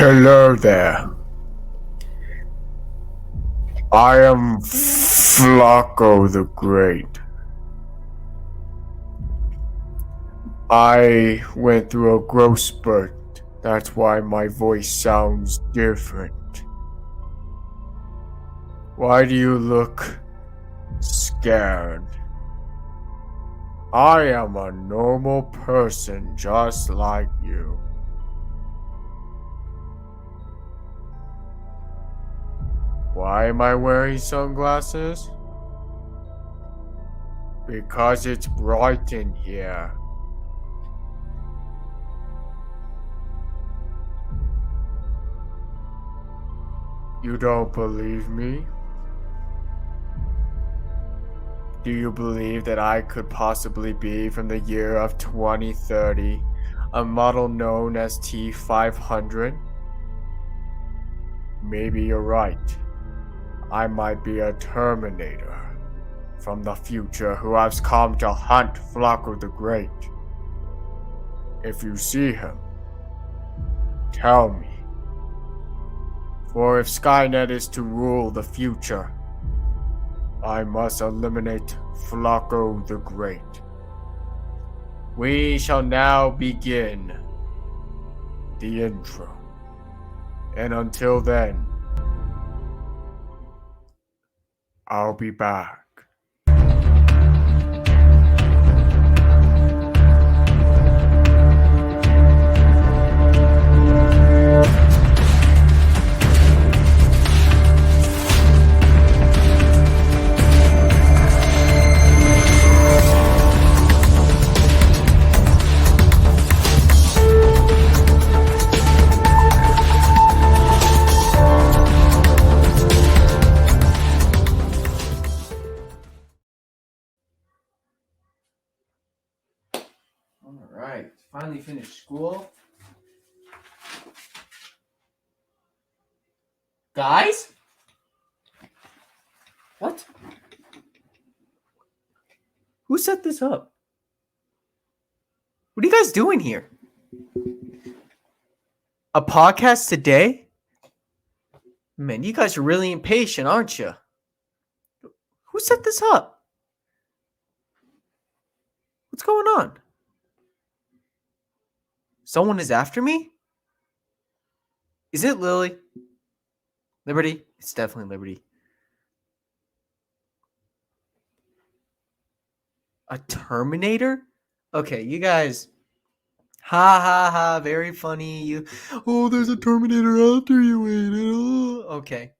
Hello there. I am Flacco the Great. I went through a growth spurt. That's why my voice sounds different. Why do you look scared? I am a normal person just like you. Why am I wearing sunglasses? Because it's bright in here. You don't believe me? Do you believe that I could possibly be from the year of 2030, a model known as T500? Maybe you're right. I might be a Terminator from the future who has come to hunt Flacco the Great. If you see him, tell me. For if Skynet is to rule the future, I must eliminate Flacco the Great. We shall now begin the intro. And until then, I'll be back. Alright, finally finished school. Guys? What? Who set this up? What are you guys doing here? A podcast today? Man, you guys are really impatient, aren't you? Who set this up? What's going on? Someone is after me? Is it Lily? Liberty? It's definitely Liberty. A Terminator? Okay, you guys. Ha ha ha, very funny. There's a Terminator after you, Aiden. Okay.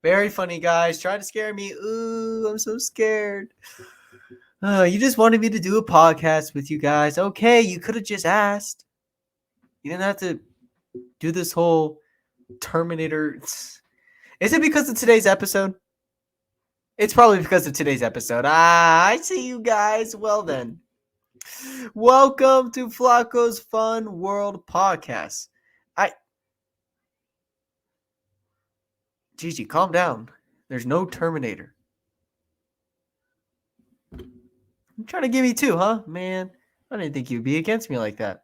Very funny, guys. Try to scare me. Ooh, I'm so scared. You just wanted me to do a podcast with you guys. Okay, you could have just asked. You didn't have to do this whole Terminator. Is it because of today's episode? It's probably because of today's episode. I see you guys. Well then. Welcome to Flacco's Fun World Podcast. Gigi, calm down. There's no Terminator. You're trying to give me two, huh? Man, I didn't think you'd be against me like that.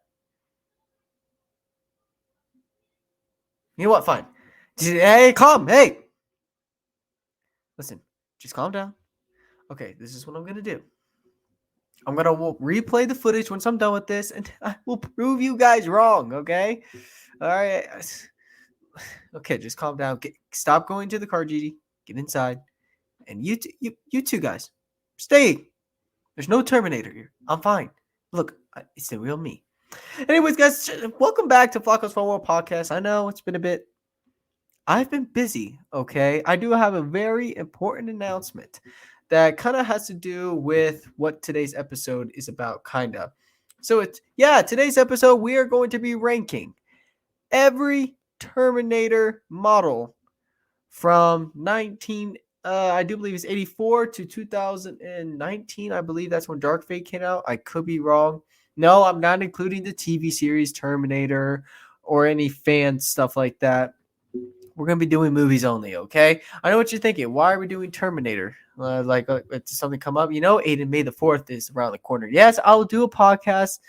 You know what? Fine. Hey, calm. Hey. Listen, just calm down. Okay, this is what I'm going to do. I'm going to replay the footage once I'm done with this, and I will prove you guys wrong, okay? All right. Okay, just calm down. Stop going to the car, Gigi. Get inside. And you two guys, stay. There's no Terminator here. I'm fine. Look, it's the real me. Anyways, guys, welcome back to Flacco's Fun World Podcast. I know it's been a bit. I've been busy, okay? I do have a very important announcement that kind of has to do with what today's episode is about, kind of. So today's episode, we are going to be ranking every Terminator model from I do believe it's 84 to 2019. I believe that's when Dark Fate came out. I could be wrong. No, I'm not including the TV series Terminator or any fan stuff like that. We're going to be doing movies only, okay? I know what you're thinking. Why are we doing Terminator? Did something come up? Aiden, May the 4th is around the corner. Yes, I'll do a podcast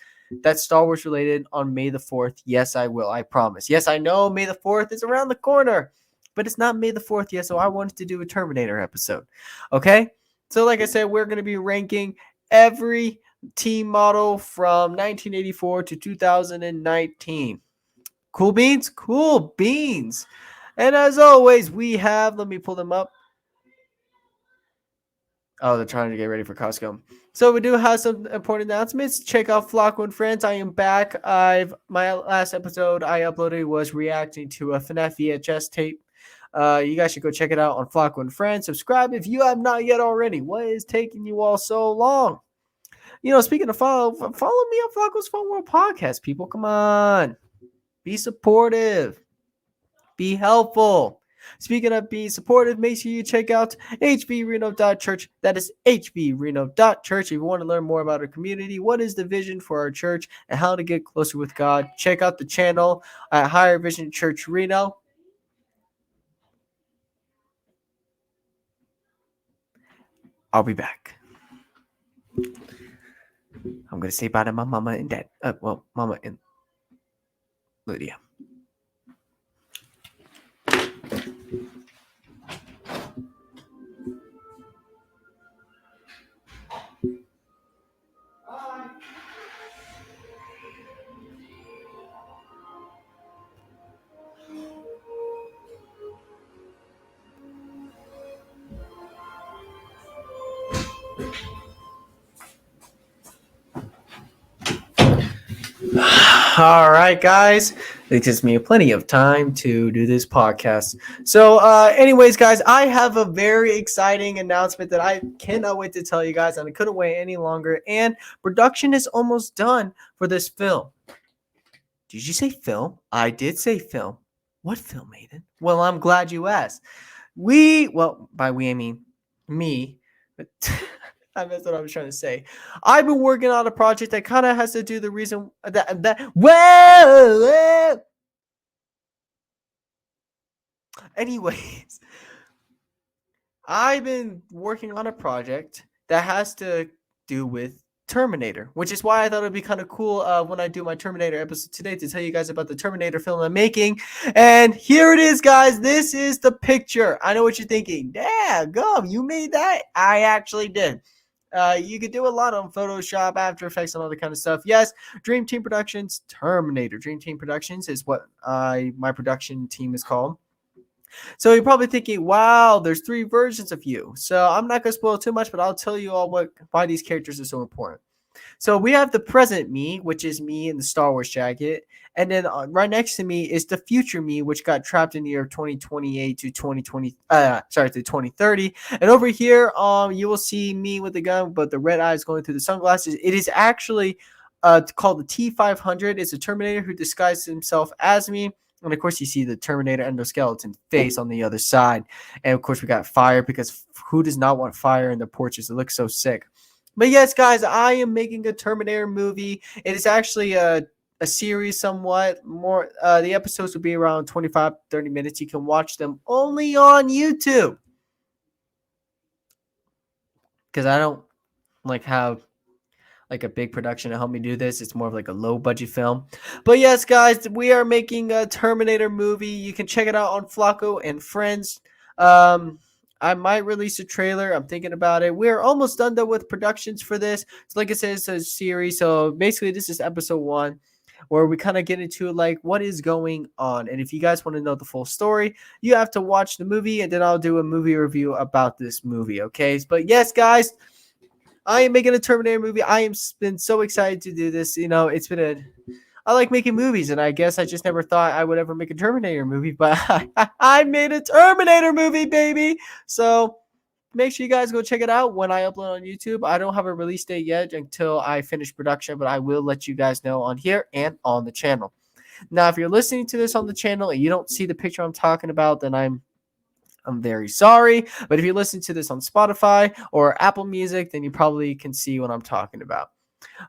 that's Star Wars related on May the 4th. Yes, I will. I promise. Yes, I know May the 4th is around the corner, but it's not May the 4th yet, so I wanted to do a Terminator episode. Okay? So like I said, we're going to be ranking every team model from 1984 to 2019. Cool beans? Cool beans. And as always, we have, let me pull them up. Oh, they're trying to get ready for Costco. So we do have some important announcements. Check out Flocko and Friends. I am back. My last episode I uploaded was reacting to a FNAF VHS tape. You guys should go check it out on Flocko and Friends. Subscribe if you have not yet already. What is taking you all so long? Speaking of follow me on Flocko's Fun World Podcast, people. Come on. Be supportive. Be helpful. Speaking of being supportive, make sure you check out hbreno.church. That is hbreno.church. If you want to learn more about our community, what is the vision for our church, and how to get closer with God, check out the channel at Higher Vision Church Reno. I'll be back. I'm going to say bye to my mama and dad. Mama and Lydia. All right, guys. It gives me plenty of time to do this podcast. So, anyways, guys, I have a very exciting announcement that I cannot wait to tell you guys, and I couldn't wait any longer. And production is almost done for this film. Did you say film? I did say film. What film, Aiden? Well, I'm glad you asked. By we, I mean me. That's what I was trying to say. I've been working on a project that kind of has to do the reason whoa. Anyways, I've been working on a project that has to do with Terminator, which is why I thought it'd be kind of cool when I do my Terminator episode today to tell you guys about the Terminator film I'm making. And here it is, guys. This is the picture. I know what you're thinking. Daggum, you made that? I actually did. You could do a lot on Photoshop, After Effects, and all that kind of stuff. Yes, Dream Team Productions, Terminator. Dream Team Productions is what my production team is called. So you're probably thinking, wow, there's 3 versions of you. So I'm not going to spoil too much, but I'll tell you all why these characters are so important. So we have the present me, which is me in the Star Wars jacket. And then right next to me is the future me, which got trapped in the year 2028 to 2030. And over here, you will see me with the gun, but the red eyes going through the sunglasses. It is actually called the T-500. It's a Terminator who disguised himself as me. And of course, you see the Terminator endoskeleton face on the other side. And of course, we got fire, because who does not want fire in their porches? It looks so sick. But yes, guys, I am making a Terminator movie. It is actually a series somewhat more. The episodes will be around 25-30 minutes. You can watch them only on YouTube, because I don't have a big production to help me do this. It's more of a low budget film. But yes, guys, we are making a Terminator movie. You can check it out on Flocko and Friends. I might release a trailer. I'm thinking about it. We're almost done though with productions for this. So like I said, it's a series. So basically this is episode 1, where we kind of get into what is going on. And if you guys want to know the full story, you have to watch the movie, and then I'll do a movie review about this movie. Okay. But yes, guys, I am making a Terminator movie. I am been so excited to do this. I like making movies, and I guess I just never thought I would ever make a Terminator movie, but I made a Terminator movie, baby. So make sure you guys go check it out when I upload on YouTube. I don't have a release date yet until I finish production, but I will let you guys know on here and on the channel. Now, if you're listening to this on the channel and you don't see the picture I'm talking about, then I'm very sorry. But if you listen to this on Spotify or Apple Music, then you probably can see what I'm talking about.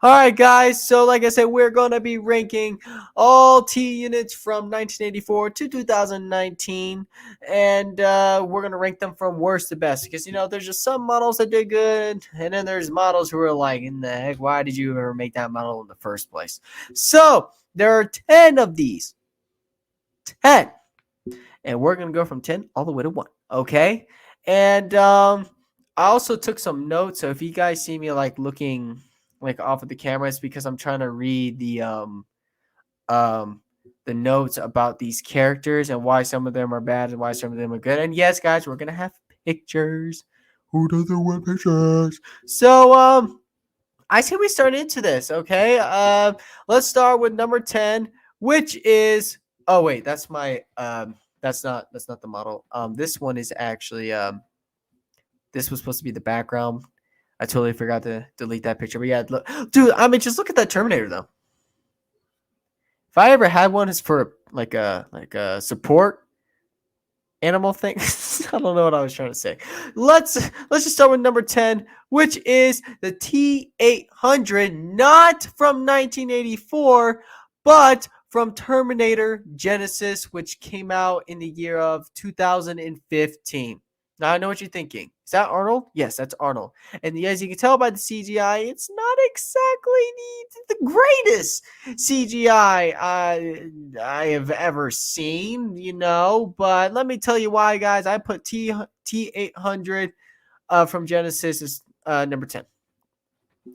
All right, guys. So, like I said, we're going to be ranking all T units from 1984 to 2019. And we're going to rank them from worst to best. Because, there's just some models that did good. And then there's models who are like, in the heck, why did you ever make that model in the first place? So, there are 10 of these. 10. And we're going to go from 10 all the way to 1. Okay? And I also took some notes. So, if you guys see me like looking like off of the camera, it's because I'm trying to read the notes about these characters and why some of them are bad and why some of them are good. And yes, guys, we're gonna have pictures. Who doesn't want pictures? So I say we start into this, okay? Let's start with number 10, which is that's my that's not the model. This one is actually this was supposed to be the background. I totally forgot to delete that picture. But yeah, look, dude, I mean, just look at that Terminator though. If I ever had one, it's for like a support animal thing. I don't know what I was trying to say. Let's just start with number 10, which is the T-800, not from 1984, but from Terminator Genisys, which came out in the year of 2015. Now I know what you're thinking. Is that Arnold? Yes, that's Arnold. And as you can tell by the CGI, it's not exactly the greatest CGI I have ever seen, But let me tell you why, guys. I put T-800 from Genisys as number 10.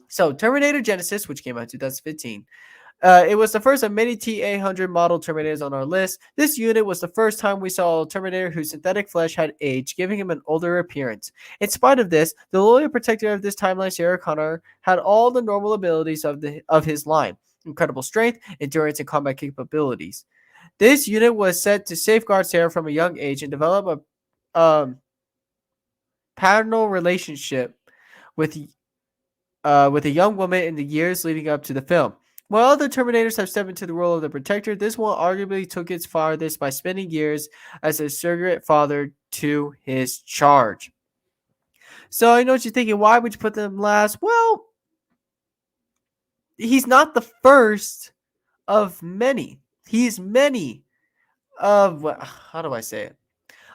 So Terminator Genisys, which came out in 2015. It was the first of many T-800 model Terminators on our list. This unit was the first time we saw a Terminator whose synthetic flesh had aged, giving him an older appearance. In spite of this, the loyal protector of this timeline, Sarah Connor, had all the normal abilities of his line: incredible strength, endurance, and combat capabilities. This unit was set to safeguard Sarah from a young age and develop a paternal relationship with a young woman in the years leading up to the film. While other Terminators have stepped into the role of the protector, this one arguably took its farthest by spending years as a surrogate father to his charge. So I know what you're thinking. Why would you put them last? Well, he's not the first of many. He's many of, how do I say it?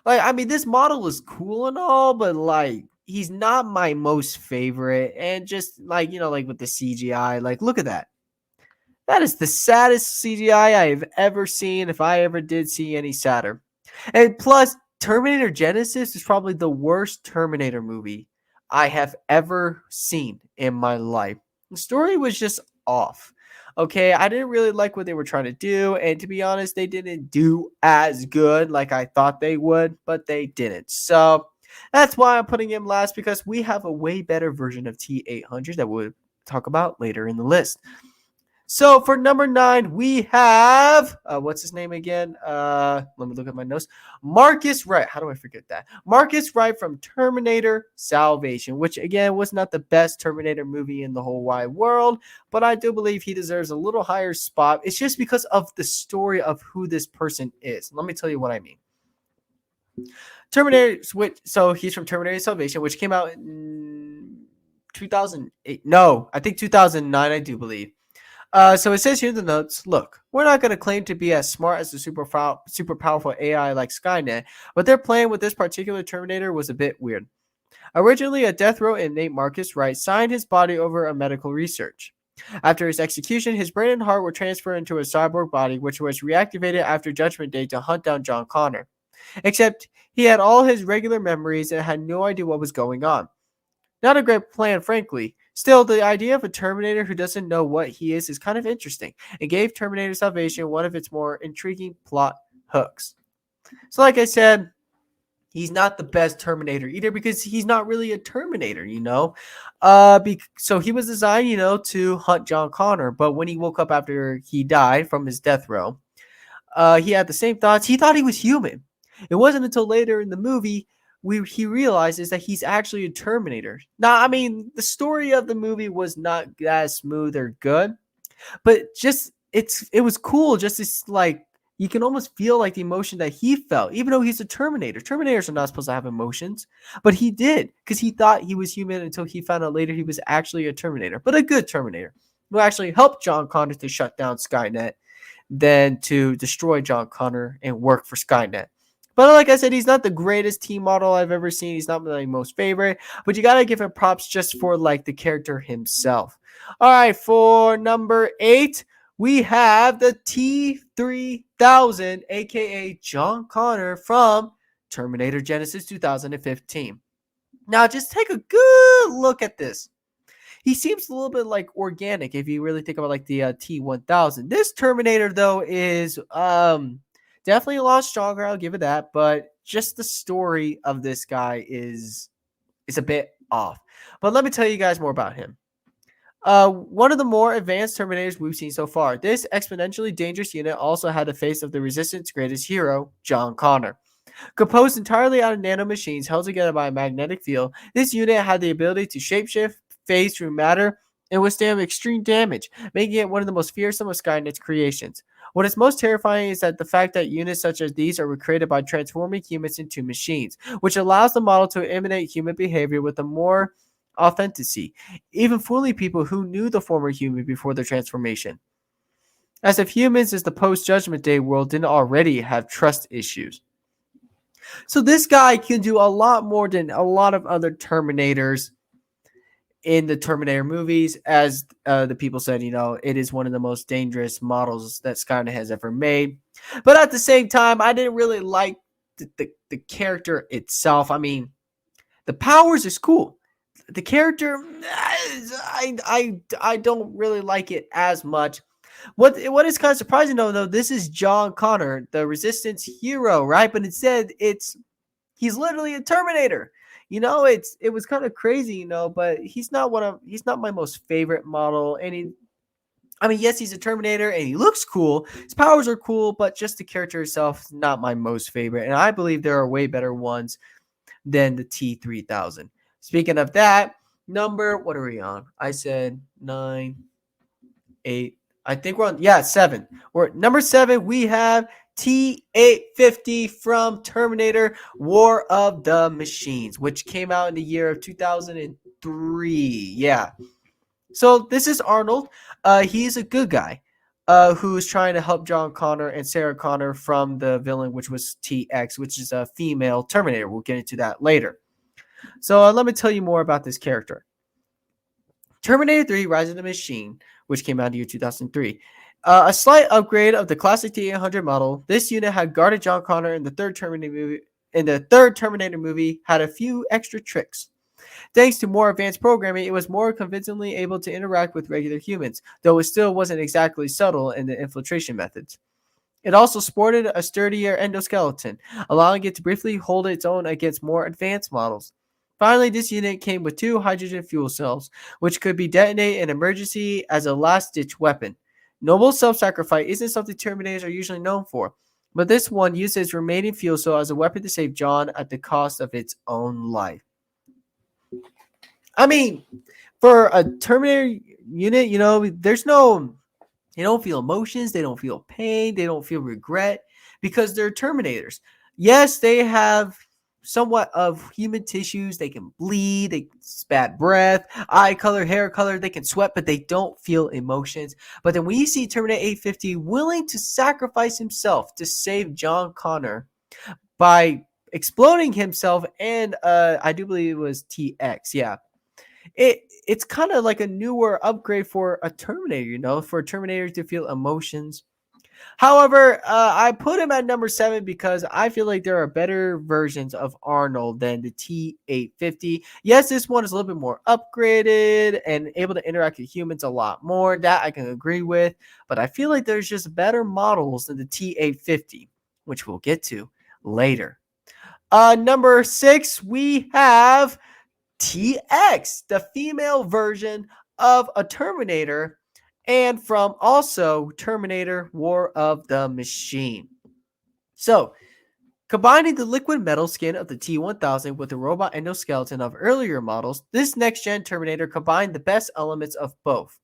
Like, I mean, this model is cool and all, but like, he's not my most favorite. And just like, like with the CGI, like, look at that. That is the saddest CGI I have ever seen, if I ever did see any sadder. And plus, Terminator Genisys is probably the worst Terminator movie I have ever seen in my life. The story was just off. Okay, I didn't really like what they were trying to do, and to be honest, they didn't do as good like I thought they would, but they didn't. So that's why I'm putting him last, because we have a way better version of T-800 that we'll talk about later in the list. So for number 9, we have what's his name again? Let me look at my notes. Marcus Wright. How do I forget that? Marcus Wright from Terminator Salvation, which again was not the best Terminator movie in the whole wide world, but I do believe he deserves a little higher spot. It's just because of the story of who this person is. Let me tell you what I mean. Terminator, so he's from Terminator Salvation, which came out in 2008. No, I think 2009, I do believe. So it says here in the notes, look, we're not going to claim to be as smart as the super powerful AI like Skynet, but their plan with this particular Terminator was a bit weird. Originally a death row inmate, Marcus Wright signed his body over a medical research. After his execution, his brain and heart were transferred into a cyborg body, which was reactivated after Judgment Day to hunt down John Connor. Except he had all his regular memories and had no idea what was going on. Not a great plan, frankly. Still, the idea of a Terminator who doesn't know what he is kind of interesting, and gave Terminator Salvation one of its more intriguing plot hooks. So like I said, he's not the best Terminator either, because he's not really a Terminator, so he was designed, to hunt John Connor, but when he woke up after he died from his death row, he had the same thoughts. He thought he was human. It wasn't until later in the movie he realizes that he's actually a Terminator. Now, I mean, the story of the movie was not as smooth or good, but just it was cool just to like You can almost feel like the emotion that he felt, even though he's a Terminator. Terminators are not supposed to have emotions, but he did because he thought he was human until he found out later he was actually a Terminator, but a good Terminator who actually helped John Connor to shut down Skynet, then to destroy John Connor and work for Skynet. But like I said, he's not the greatest T model I've ever seen. He's not my most favorite, but you gotta give him props just for like the character himself. All right, for number 8, we have the T-3000, aka John Connor from Terminator Genisys 2015. Now, just take a good look at this. He seems a little bit like organic if you really think about like the T-1000. This Terminator though is definitely a lot stronger. I'll give it that, but just the story of this guy is a bit off. But let me tell you guys more about him. One of the more advanced Terminators we've seen so far. This exponentially dangerous unit also had the face of the Resistance greatest hero, John Connor. Composed entirely out of nanomachines held together by a magnetic field, this unit had the ability to shapeshift, phase through matter, and withstand extreme damage, making it one of the most fearsome of Skynet's creations. What is most terrifying is that the fact that units such as these are created by transforming humans into machines, which allows the model to imitate human behavior with a more authenticity, even fooling people who knew the former human before their transformation. As if humans as the post-Judgment Day world didn't already have trust issues. So this guy can do a lot more than a lot of other Terminators in the Terminator movies. As the people said, it is one of the most dangerous models that Skynet has ever made. But at the same time, I didn't really like the character itself. I mean, the powers is cool. The character, I don't really like it as much. What is kind of surprising though, this is John Connor, the Resistance hero, right? But instead, he's literally a Terminator. It was kind of crazy, but he's not my most favorite model. And yes, he's a Terminator and he looks cool. His powers are cool, but just the character itself, not my most favorite. And I believe there are way better ones than the T-3000. Speaking of that, what are we on? I said 9, 8. I think we're on, 7. We're at number 7. We have T-850 from Terminator War of the Machines, which came out in the year of 2003. Yeah. So this is Arnold. He's a good guy who's trying to help John Connor and Sarah Connor from the villain, which was TX, which is a female Terminator. We'll get into that later. So let me tell you more about this character. Terminator 3 Rise of the Machine, which came out in the year 2003. A slight upgrade of the classic T-800 model. This unit had guarded John Connor in the third Terminator movie, had a few extra tricks. Thanks to more advanced programming, it was more convincingly able to interact with regular humans, though it still wasn't exactly subtle in the infiltration methods. It also sported a sturdier endoskeleton, allowing it to briefly hold its own against more advanced models. Finally, this unit came with 2 hydrogen fuel cells, which could be detonated in emergency as a last-ditch weapon. Noble self-sacrifice isn't something Terminators are usually known for, but this one used its remaining fuel cell as a weapon to save John at the cost of its own life. I mean, for a Terminator unit, there's no... They don't feel emotions, they don't feel pain, they don't feel regret, because they're Terminators. Yes, they have somewhat of human tissues. They can bleed, they spat breath, eye color, hair color, they can sweat, but they don't feel emotions. But then when you see Terminator 850 willing to sacrifice himself to save John Connor by exploding himself, and I do believe it was TX, yeah. It's kind of like a newer upgrade for a Terminator, for a Terminator to feel emotions. However, I put him at number 7 because I feel like there are better versions of Arnold than the T-850. Yes, this one is a little bit more upgraded and able to interact with humans a lot more. That I can agree with. But I feel like there's just better models than the T-850, which we'll get to later. Number 6, we have TX, the female version of a Terminator, and from also Terminator War of the Machine. So, combining the liquid metal skin of the T-1000 with the robot endoskeleton of earlier models, this next-gen Terminator combined the best elements of both.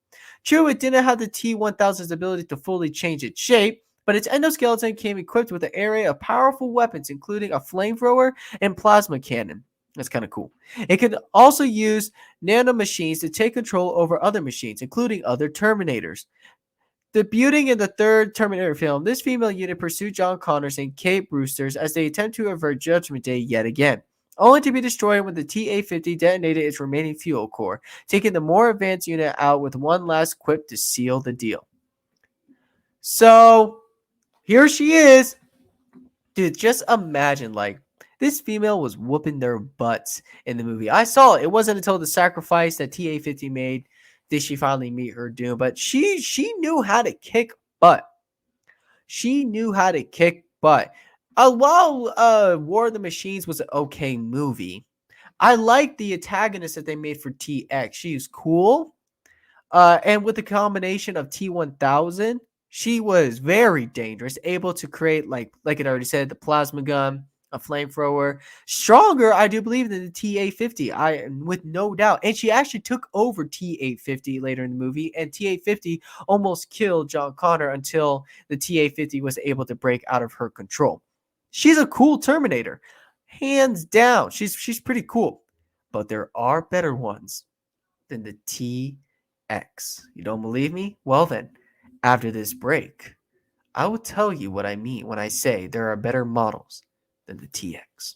True, it didn't have the T-1000's ability to fully change its shape, but its endoskeleton came equipped with an array of powerful weapons, including a flamethrower and plasma cannon. That's kind of cool. It could also use nanomachines to take control over other machines, including other Terminators. Debuting in the third Terminator film, this female unit pursued John Connors and Kate Brewster's as they attempt to avert Judgment Day yet again, only to be destroyed when the TA-50 detonated its remaining fuel core, taking the more advanced unit out with one last quip to seal the deal. So, here she is. Dude, just imagine, like, this female was whooping their butts in the movie. I saw it. It wasn't until the sacrifice that TA-50 made did she finally meet her doom. But she knew how to kick butt. She knew how to kick butt. While War of the Machines was an okay movie, I liked the antagonist that they made for TX. She's cool. And with the combination of T-1000, she was very dangerous, able to create, like it already said, the plasma gun, a flamethrower, stronger, I do believe, than the T-850, with no doubt. And she actually took over T-850 later in the movie, and T-850 almost killed John Connor until the T-850 was able to break out of her control. She's a cool Terminator, hands down. She's pretty cool, but there are better ones than the TX. You don't believe me? Well then, after this break, I will tell you what I mean when I say there are better models than the TX.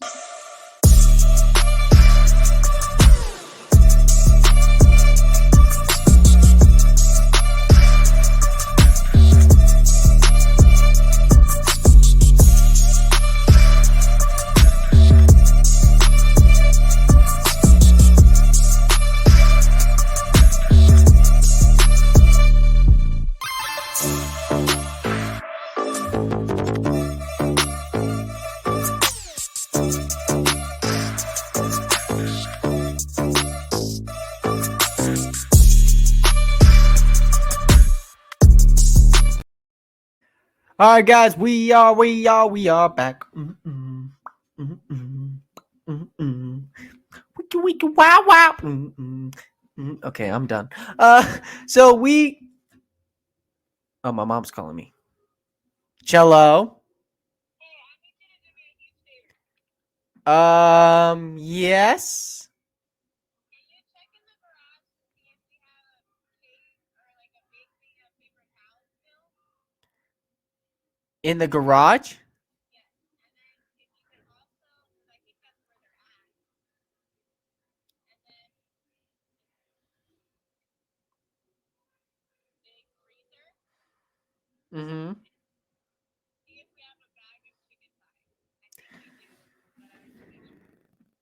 All right, guys, we are back. Wiki, wow, wow. Okay, I'm done. So oh, my mom's calling me. Cello. Yes. In the garage? Mm-hmm.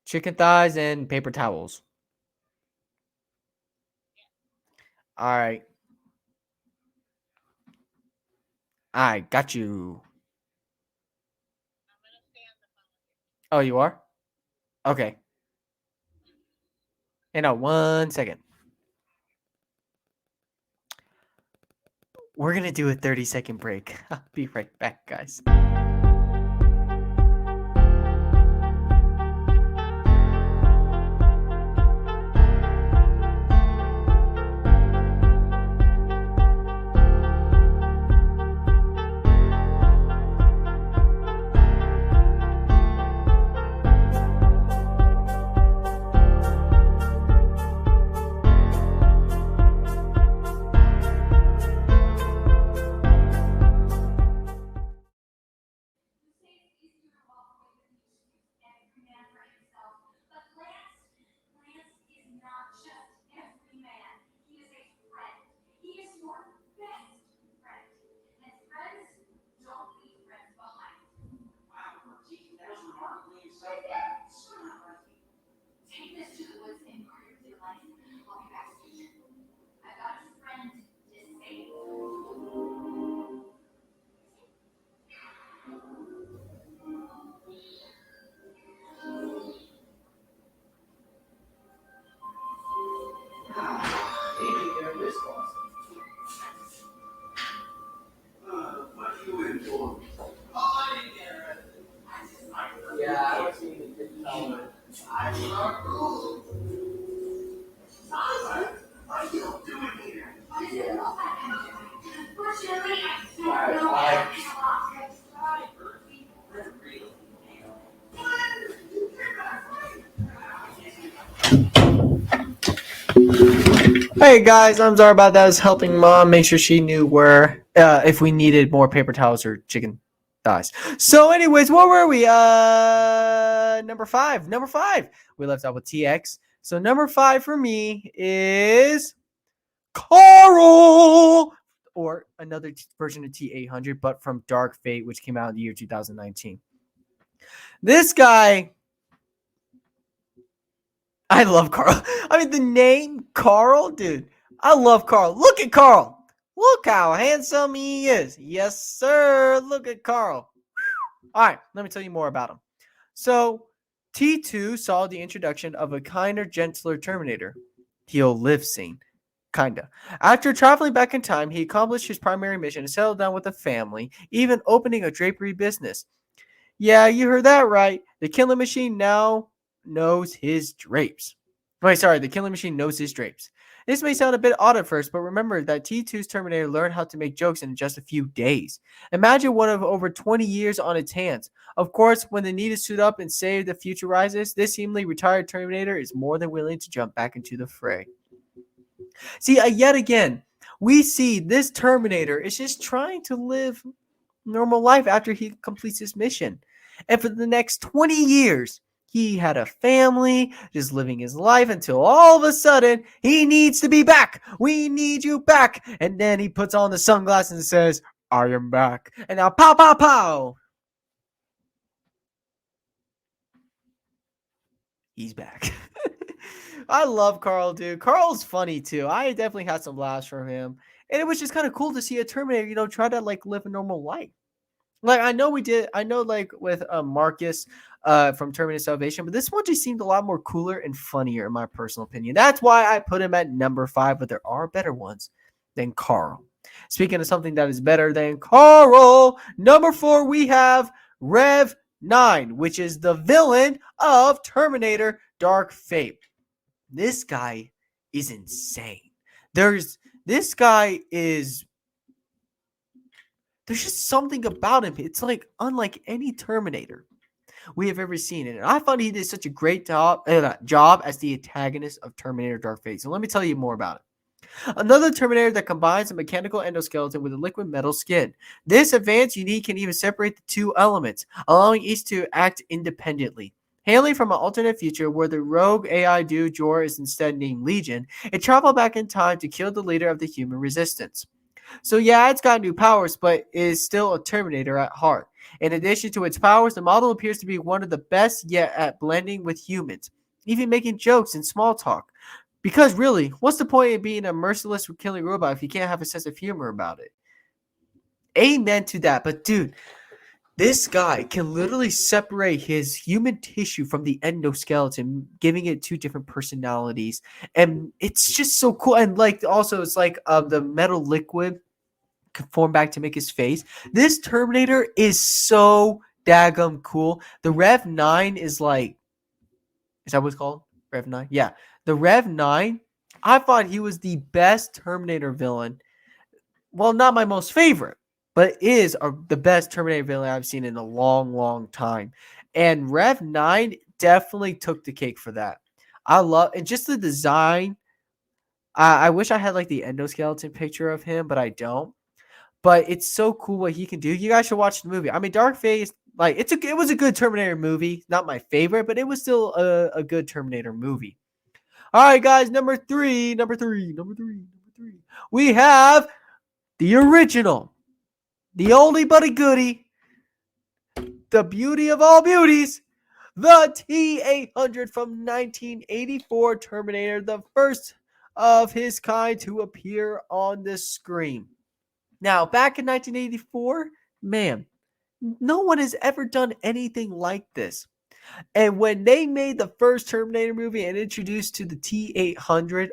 Chicken thighs and paper towels. All right. I got you. Oh, you are? Okay. Hang on 1 second. We're going to do a 30-second break. I'll be right back, guys. Hey guys, I'm sorry about that. I was helping mom make sure she knew where if we needed more paper towels or chicken thighs. So, anyways, what were we? Number five. Number five. We left out with TX. So number five for me is Carl, or another version of T800, but from Dark Fate, which came out in the year 2019. This guy, I love Carl. I mean, the name Carl, dude. I love Carl. Look at Carl. Look how handsome he is. Yes, sir. Look at Carl. All right, let me tell you more about him. So, T2 saw the introduction of a kinder, gentler Terminator. He'll live scene. Kinda. After traveling back in time, he accomplished his primary mission and settled down with a family, even opening a drapery business. Yeah, you heard that right. The killing machine now knows his drapes. Wait, sorry, the killing machine knows his drapes. This may sound a bit odd at first, but remember that T2's Terminator learned how to make jokes in just a few days. Imagine one of over 20 years on its hands. Of course, when the need to suit up and save the future rises, this seemingly retired Terminator is more than willing to jump back into the fray. See, yet again, we see this Terminator is just trying to live normal life after he completes his mission. And for the next 20 years, he had a family, just living his life until all of a sudden he needs to be back. We need you back. And then he puts on the sunglasses and says, I am back. And now, pow, pow, pow. He's back. I love Carl, dude. Carl's funny too. I definitely had some laughs from him. And it was just kind of cool to see a Terminator, try to like live a normal life. Like I know like with Marcus from Terminator Salvation, but this one just seemed a lot more cooler and funnier in my personal opinion. That's why I put him at number 5, but there are better ones than Carl. Speaking of something that is better than Carl, number 4 we have Rev 9, which is the villain of Terminator Dark Fate. This guy is insane. There's just something about him. It's like unlike any Terminator we have ever seen. And I thought he did such a great job as the antagonist of Terminator Dark Fate. So let me tell you more about it. Another Terminator that combines a mechanical endoskeleton with a liquid metal skin. This advanced unit can even separate the two elements, allowing each to act independently. Hailing from an alternate future where the rogue AI dude Jor is instead named Legion, it traveled back in time to kill the leader of the human resistance. So yeah, it's got new powers, but is still a Terminator at heart. In addition to its powers, the model appears to be one of the best yet at blending with humans, even making jokes and small talk. Because really, what's the point of being a merciless killing robot if you can't have a sense of humor about it? Amen to that. But dude, this guy can literally separate his human tissue from the endoskeleton, giving it 2 different personalities. And it's just so cool. And like also it's like the metal liquid formed back to make his face. This Terminator is so daggum cool. The Rev 9 is like, is that what it's called? Rev 9? Yeah. The Rev 9, I thought he was the best Terminator villain. Well, not my most favorite, but is the best Terminator villain I've seen in a long, long time. And Rev 9 definitely took the cake for that. I love and just the design. I wish I had like the endoskeleton picture of him, but I don't. But it's so cool what he can do. You guys should watch the movie. I mean, Dark Fate, like it was a good Terminator movie. Not my favorite, but it was still a good Terminator movie. All right, guys, number three. We have the original, the oldie but a goodie, the beauty of all beauties, the T-800 from 1984 Terminator, the first of his kind to appear on the screen. Now, back in 1984, man, no one has ever done anything like this. And when they made the first Terminator movie and introduced to the T-800,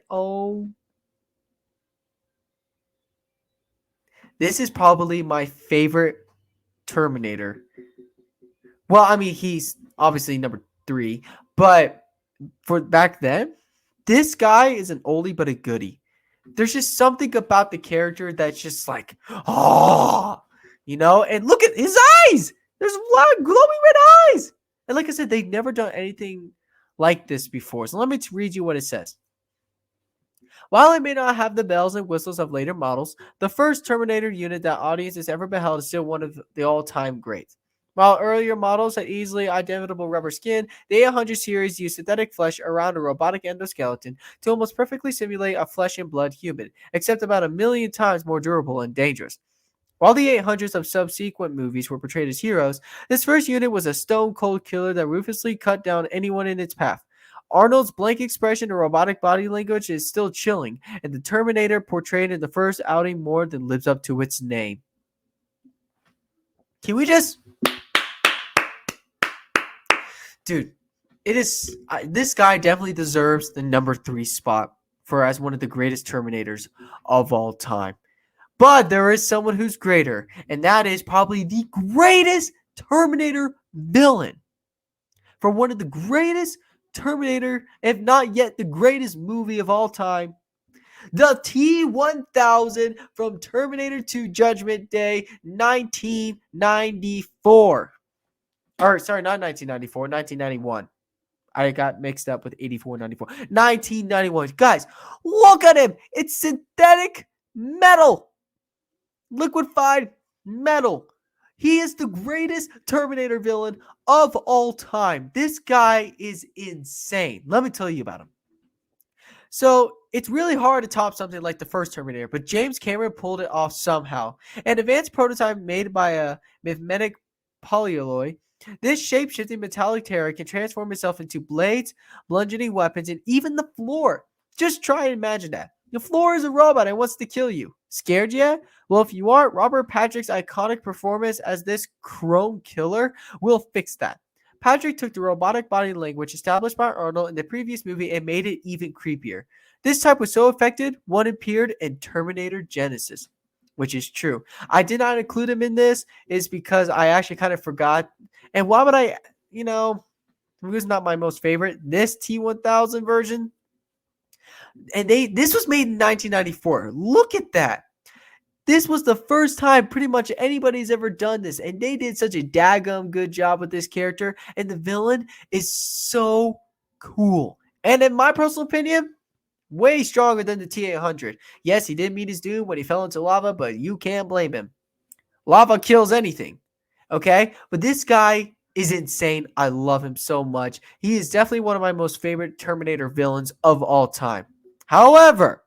this is probably my favorite Terminator. Well, I mean, he's obviously number 3, but for back then, this guy is an oldie but a goodie. There's just something about the character that's just like, and look at his eyes. There's a lot of glowing red eyes. And like I said, they've never done anything like this before. So let me read you what it says. While it may not have the bells and whistles of later models, the first Terminator unit that audiences ever beheld is still one of the all-time greats. While earlier models had easily identifiable rubber skin, the 800 series used synthetic flesh around a robotic endoskeleton to almost perfectly simulate a flesh and blood human, except about a million times more durable and dangerous. While the 800s of subsequent movies were portrayed as heroes, this first unit was a stone-cold killer that ruthlessly cut down anyone in its path. Arnold's blank expression and robotic body language is still chilling, and the Terminator portrayed in the first outing more than lives up to its name. Can we just... Dude, it is... this guy definitely deserves the number 3 spot for as one of the greatest Terminators of all time. But there is someone who's greater, and that is probably the greatest Terminator villain. For one of the greatest Terminator, if not yet the greatest movie of all time, the T-1000 from Terminator 2 Judgment Day 1994. Or, sorry, not 1994, 1991. I got mixed up with 84, 94. 1991. Guys, look at him. It's synthetic metal. Liquefied metal. He is the greatest Terminator villain of all time. This guy is insane. Let me tell you about him. So, it's really hard to top something like the first Terminator, but James Cameron pulled it off somehow. An advanced prototype made by a mimetic polyalloy, this shape-shifting metallic terror can transform itself into blades, bludgeoning weapons, and even the floor. Just try and imagine that. The floor is a robot and wants to kill you. Scared yet? Well, if you aren't, Robert Patrick's iconic performance as this chrome killer will fix that. Patrick took the robotic body language established by Arnold in the previous movie and made it even creepier. This type was so effective, one appeared in Terminator Genisys, which is true. I did not include him in this is because I actually kind of forgot. And why would I, it was not my most favorite. This T-1000 version, and this was made in 1994. Look at that. This was the first time pretty much anybody's ever done this, and they did such a daggum good job with this character, and the villain is so cool. And in my personal opinion, way stronger than the T-800. Yes, he did meet his doom when he fell into lava, but you can't blame him. Lava kills anything, okay? But this guy is insane. I love him so much. He is definitely one of my most favorite Terminator villains of all time. However,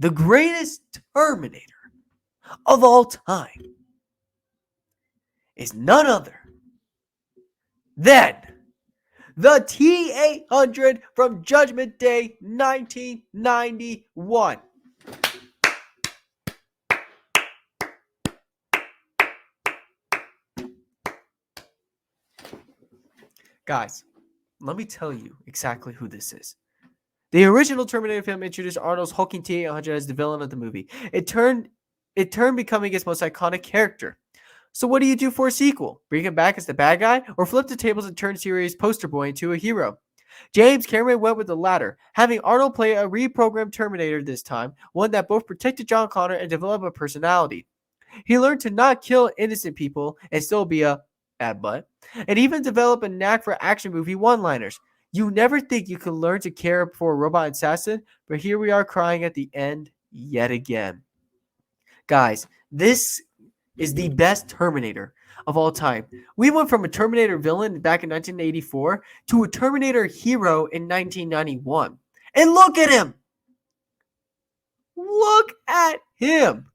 the greatest Terminator of all time is none other than the T-800 from Judgment Day 1991. Guys, let me tell you exactly who this is. The original Terminator film introduced Arnold's hulking T-800 as the villain of the movie. It turned becoming its most iconic character. So what do you do for a sequel? Bring him back as the bad guy? Or flip the tables and turn series poster boy into a hero? James Cameron went with the latter, having Arnold play a reprogrammed Terminator this time, one that both protected John Connor and developed a personality. He learned to not kill innocent people and still be a bad butt, and even develop a knack for action movie one-liners. You never think you can learn to care for a robot assassin, but here we are crying at the end yet again. Guys, this is the best Terminator of all time. We went from a Terminator villain back in 1984 to a Terminator hero in 1991. And look at him! Look at him!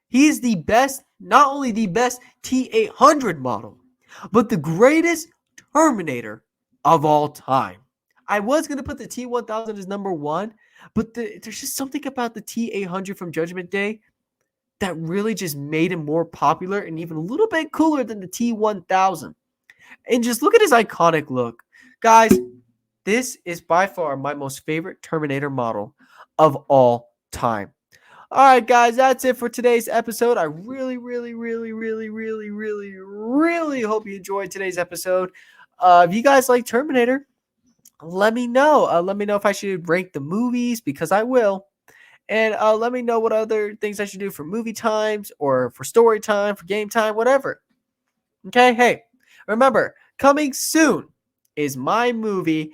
He is the best, not only the best T-800 model, but the greatest Terminator of all time. I was going to put the T-1000 as number 1, but there's just something about the T-800 from Judgment Day that really just made him more popular and even a little bit cooler than the T-1000. And just look at his iconic look. Guys, this is by far my most favorite Terminator model of all time. All right, guys, that's it for today's episode. I really hope you enjoyed today's episode. If you guys like Terminator, let me know. Let me know if I should rank the movies, because I will. And let me know what other things I should do for movie times or for story time, for game time, whatever. Okay, hey, remember, coming soon is my movie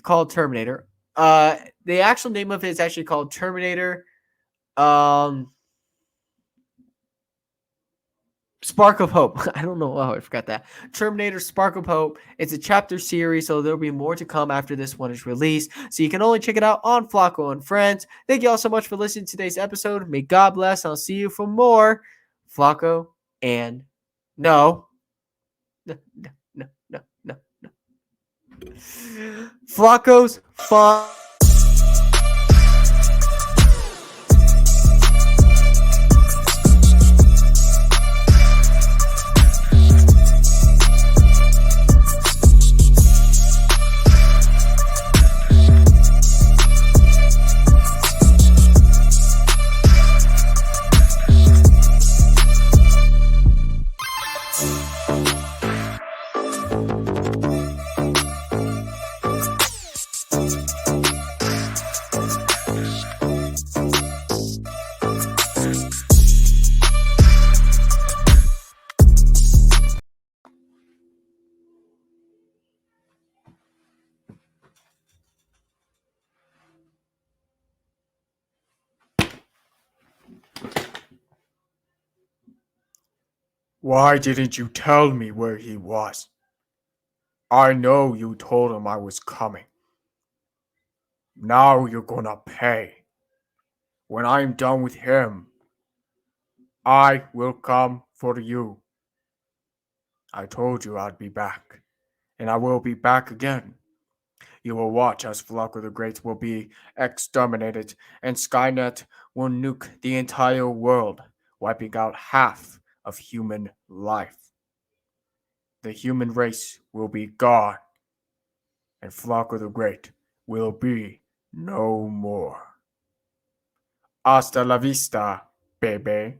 called Terminator. The actual name of it is actually called Terminator. Spark of Hope. I don't know. Oh, I forgot that. Terminator Spark of Hope. It's a chapter series, so there'll be more to come after this one is released. So you can only check it out on Flacco and Friends. Thank you all so much for listening to today's episode. May God bless. I'll see you for more Flacco and no. No, no, no, no, no, no. Flacco's fun. Why didn't you tell me where he was? I know you told him I was coming. Now you're gonna pay. When I'm done with him, I will come for you. I told you I'd be back, and I will be back again. You will watch as Flacco the Great will be exterminated, and Skynet will nuke the entire world, wiping out half of human life. The human race will be gone, and Flacco the Great will be no more. Hasta la vista, baby.